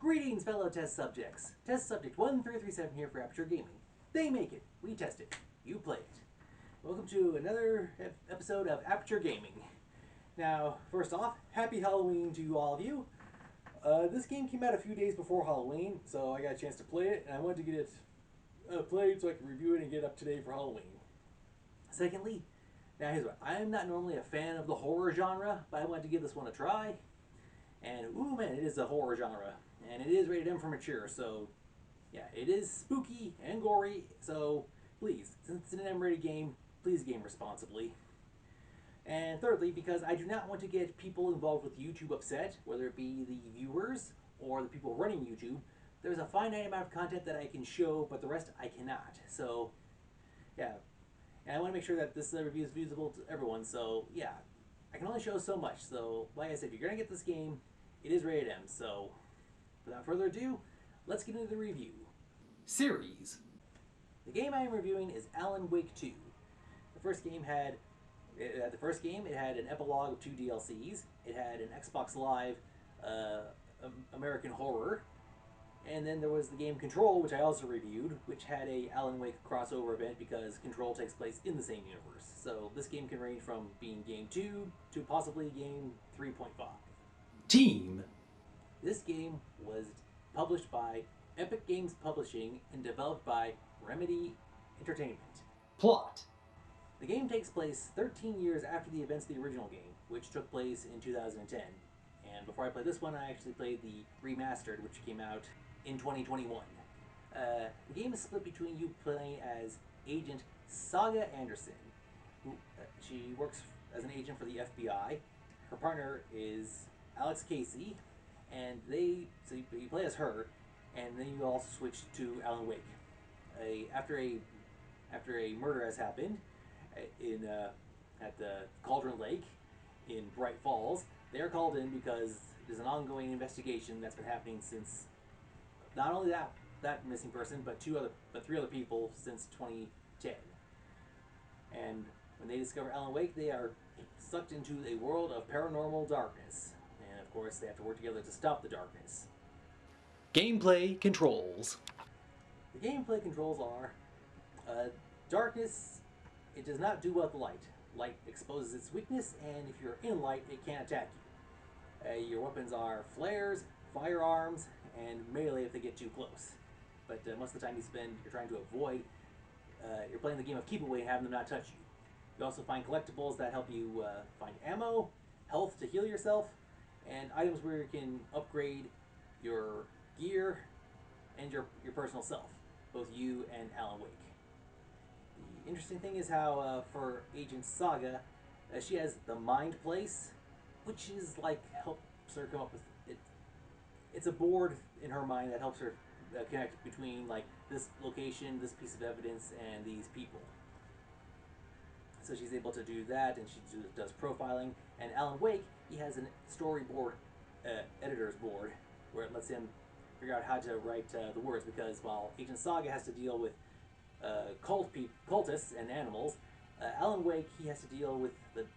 Greetings, fellow test subjects. Test subject 1337 here for Aperture Gaming. They make it. We test it. You play it. Welcome to another episode of Aperture Gaming. Now, first off, happy Halloween to all of you. This game came out a few days before Halloween, so I got a chance to play it, and I wanted to get it played so I could review it and get it up today for Halloween. Secondly, now here's what. I'm not normally a fan of the horror genre, but I wanted to give this one a try. And, ooh man, it is a horror genre. And it is rated M for mature, so, yeah, it is spooky and gory, so please, since it's an M-rated game, please game responsibly. And thirdly, because I do not want to get people involved with YouTube upset, whether it be the viewers or the people running YouTube, there's a finite amount of content that I can show, but the rest I cannot. So, yeah. And I want to make sure that this review is visible to everyone, so, yeah. I can only show so much, so, like I said, if you're going to get this game, it is rated M, so without further ado, let's get into the review. Series. The game I am reviewing is Alan Wake 2. The first game it had an epilogue of 2 DLCs. It had an Xbox Live American Horror. And then there was the game Control, which I also reviewed, which had a Alan Wake crossover event because Control takes place in the same universe. So this game can range from being game 2 to possibly game 3.5. Team. This game was published by Epic Games Publishing and developed by Remedy Entertainment. Plot. The game takes place 13 years after the events of the original game, which took place in 2010. And before I played this one, I actually played the remastered, which came out in 2021. The game is split between you playing as Agent Saga Anderson, who she works as an agent for the FBI. Her partner is Alex Casey, and so you play as her, and then you also switch to Alan Wake. After a murder has happened at the Cauldron Lake in Bright Falls, they are called in because there's an ongoing investigation that's been happening since not only that missing person, but 3 other people since 2010. And when they discover Alan Wake, they are sucked into a world of paranormal darkness. And of course, they have to work together to stop the darkness. Gameplay controls. The gameplay controls are darkness. It does not do well with light. Light exposes its weakness, and if you're in light, it can't attack you. Your weapons are flares, firearms, and melee if they get too close. But most of the time you're trying to avoid, you're playing the game of keep away and having them not touch you. You also find collectibles that help you find ammo, health to heal yourself, and items where you can upgrade your gear and your personal self, both you and Alan Wake. The interesting thing is how for Agent Saga, she has the Mind Place, which is like helps her come up with it. It's a board in her mind that helps her connect between like this location, this piece of evidence, and these people. So she's able to do that, and she does profiling. And Alan Wake, he has a storyboard, editor's board, where it lets him figure out how to write the words. Because while Agent Saga has to deal with cultists and animals, Alan Wake, he has to deal with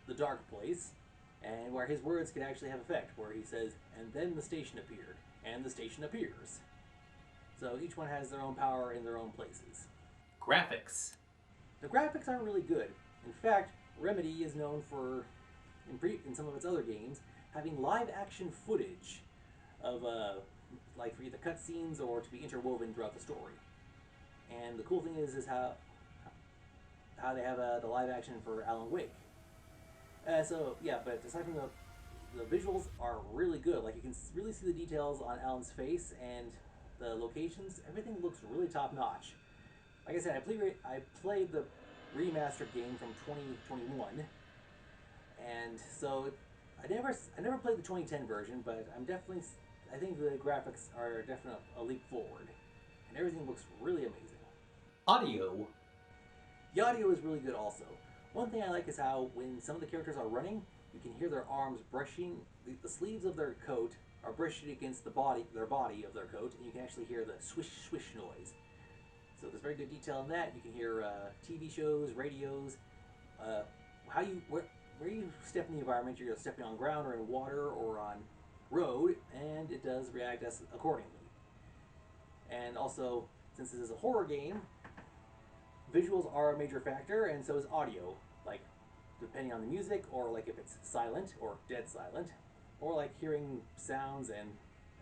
the dark place, and where his words can actually have effect. Where he says, "And then the station appeared, and the station appears." So each one has their own power in their own places. Graphics. The graphics aren't really good. In fact, Remedy is known for, in some of its other games, having live-action footage of, like for either cutscenes or to be interwoven throughout the story. And the cool thing is how they have the live-action for Alan Wake. So yeah, but aside from the visuals are really good. Like you can really see the details on Alan's face and the locations. Everything looks really top-notch. Like I said, I played the remastered game from 2021, and so I never played the 2010 version, but I think the graphics are definitely a leap forward, and everything looks really amazing. Audio. The audio is really good also. One thing I like is how when some of the characters are running, you can hear their arms brushing, the sleeves of their coat are brushing against their body of their coat, and you can actually hear the swish swish noise. So there's very good detail in that. You can hear TV shows, radios, where you step in the environment. You're stepping on ground or in water or on road, and it does react as accordingly. And also, since this is a horror game, visuals are a major factor, and so is audio. Like, depending on the music, or like if it's silent or dead silent, or like hearing sounds and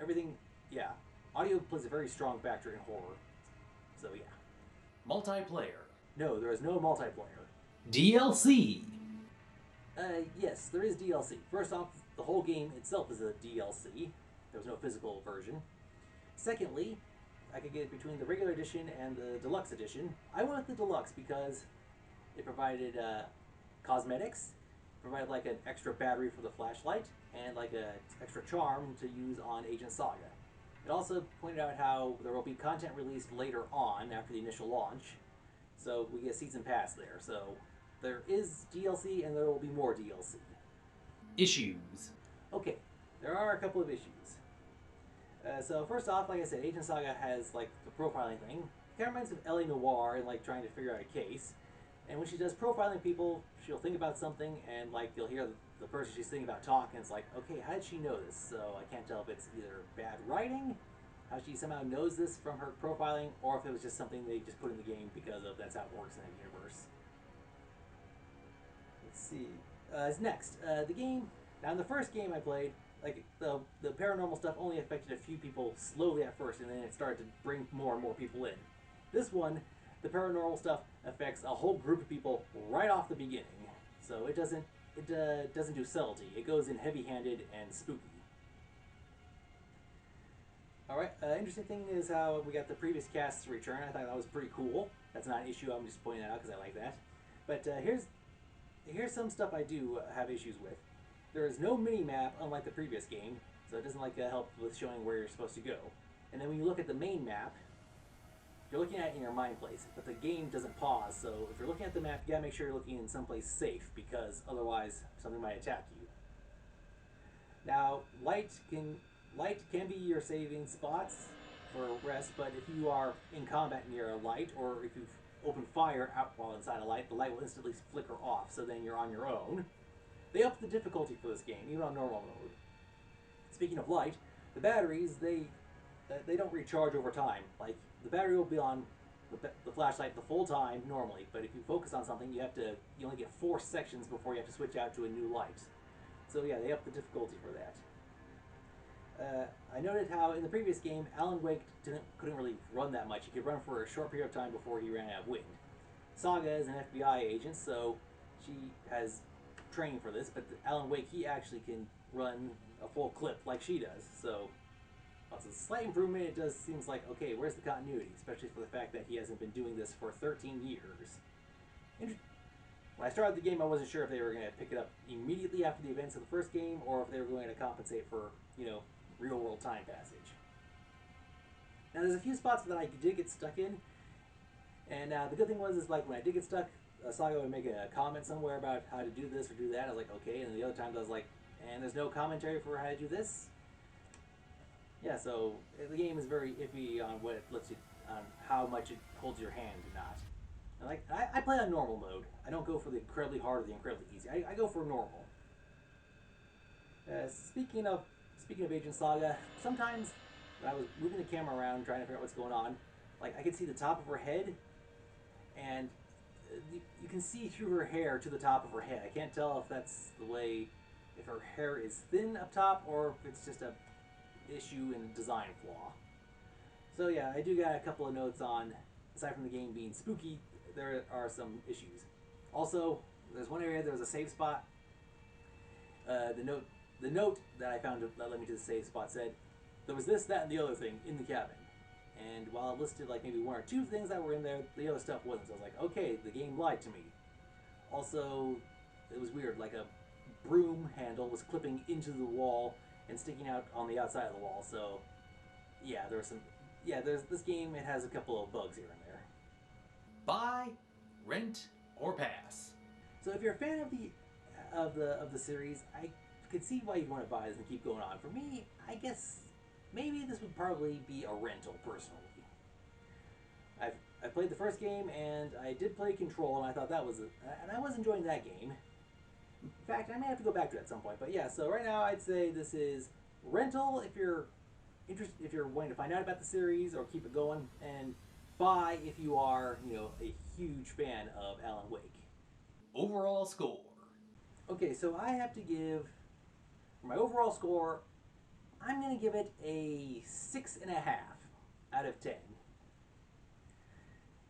everything. Yeah, audio plays a very strong factor in horror. So yeah. Multiplayer. No, there is no multiplayer. DLC. Yes, there is DLC. First off, the whole game itself is a DLC. There was no physical version. Secondly, I could get between the regular edition and the deluxe edition. I went with the deluxe because it provided cosmetics, provided like an extra battery for the flashlight, and like an extra charm to use on Agent Saga. It also pointed out how there will be content released later on after the initial launch, so we get season pass there. So there is DLC and there will be more DLC. Issues. Okay, there are a couple of issues. So first off, like I said, Agent Saga has like the profiling thing. It kind of reminds me of LA Noire and like trying to figure out a case. And when she does profiling people, she'll think about something and like you'll hear the person she's thinking about talk, and it's like, okay, how did she know this? So I can't tell if it's either bad writing, how she somehow knows this from her profiling, or if it was just something they just put in the game because of that's how it works in that universe. Let's see. Next, the game. Now in the first game I played, like the paranormal stuff only affected a few people slowly at first, and then it started to bring more and more people in. This one, the paranormal stuff affects a whole group of people right off the beginning. So it doesn't do subtlety. It goes in heavy-handed and spooky. All right. Interesting thing is how we got the previous cast's return. I thought that was pretty cool. That's not an issue. I'm just pointing that out because I like that. But here's some stuff I do have issues with. There is no mini map, unlike the previous game, so it doesn't like help with showing where you're supposed to go. And then when you look at the main map, you're looking at it in your mind place, but the game doesn't pause. So if you're looking at the map, you gotta make sure you're looking in someplace safe because otherwise something might attack you. Now, light can be your saving spots for rest, but if you are in combat near a light, or if you open fire out while inside a light, the light will instantly flicker off. So then you're on your own. They upped the difficulty for this game, even on normal mode. Speaking of light, the batteries they don't recharge over time. Like the battery will be on the flashlight the full time normally, but if you focus on something, you only get 4 sections before you have to switch out to a new light. So yeah, they upped the difficulty for that. I noted how in the previous game, Alan Wake couldn't really run that much. He could run for a short period of time before he ran out of wind. Saga is an FBI agent, so she has training for this, but Alan Wake, he actually can run a full clip like she does. So, while it's a slight improvement, it does seems like, okay, where's the continuity? Especially for the fact that he hasn't been doing this for 13 years. When I started the game, I wasn't sure if they were going to pick it up immediately after the events of the first game, or if they were going to compensate for, real world time passage. Now, there's a few spots that I did get stuck in, and the good thing was, is like when I did get stuck, Saga would make a comment somewhere about how to do this or do that. I was like, okay, and the other times I was like, and there's no commentary for how to do this. Yeah, so the game is very iffy on what it lets you, on how much it holds your hand or not. And like I play on normal mode. I don't go for the incredibly hard or the incredibly easy. I go for normal. Speaking of Agent Saga, sometimes when I was moving the camera around trying to figure out what's going on, like I could see the top of her head, and you can see through her hair to the top of her head. I can't tell if that's the way, if her hair is thin up top or if it's just a issue in design flaw. So yeah, I do got a couple of notes on, aside from the game being spooky, there are some issues. Also, there's one area, there was a save spot. The note that I found that led me to the save spot said, there was this, that, and the other thing in the cabin. And while it listed like maybe 1 or 2 things that were in there, the other stuff wasn't. So I was like, okay, the game lied to me. Also, it was weird, like a broom handle was clipping into the wall and sticking out on the outside of the wall. So yeah, there's this game, it has a couple of bugs here and there. Buy, rent, or pass. So if you're a fan of the series, I could see why you'd want to buy this and keep going on. For me, I guess maybe this would probably be a rental personally. I played the first game and I did play Control, and I thought and I was enjoying that game. In fact, I may have to go back to it at some point. But yeah, so right now I'd say this is Rental if you're interested, if you're wanting to find out about the series or keep it going, and buy if you are, a huge fan of Alan Wake. Overall score. Okay, so I have to give for my overall score. I'm gonna give it a 6.5 out of 10.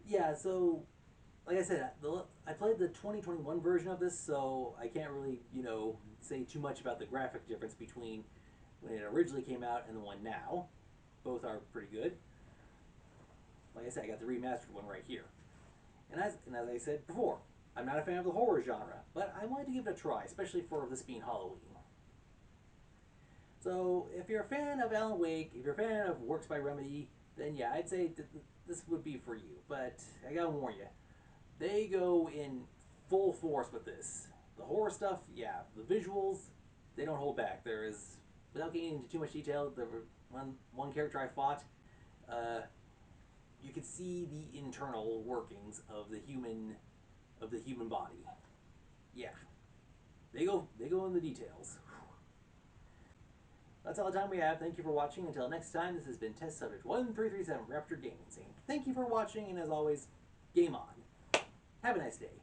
Yeah, so like I said, I played the 2021 version of this, so I can't really, say too much about the graphic difference between when it originally came out and the one now. Both are pretty good. Like I said, I got the remastered one right here. And as I said before, I'm not a fan of the horror genre, but I wanted to give it a try, especially for this being Halloween. So if you're a fan of Alan Wake, if you're a fan of works by Remedy, then yeah, I'd say this would be for you. But I gotta warn you, they go in full force with this. The horror stuff, yeah, the visuals, they don't hold back. There is, without getting into too much detail, the one character I fought, you could see the internal workings of the human body. Yeah, they go in the details. That's all the time we have. Thank you for watching. Until next time, this has been Test Subject 1337 for Aperture Gaming saying thank you for watching, and as always, game on. Have a nice day.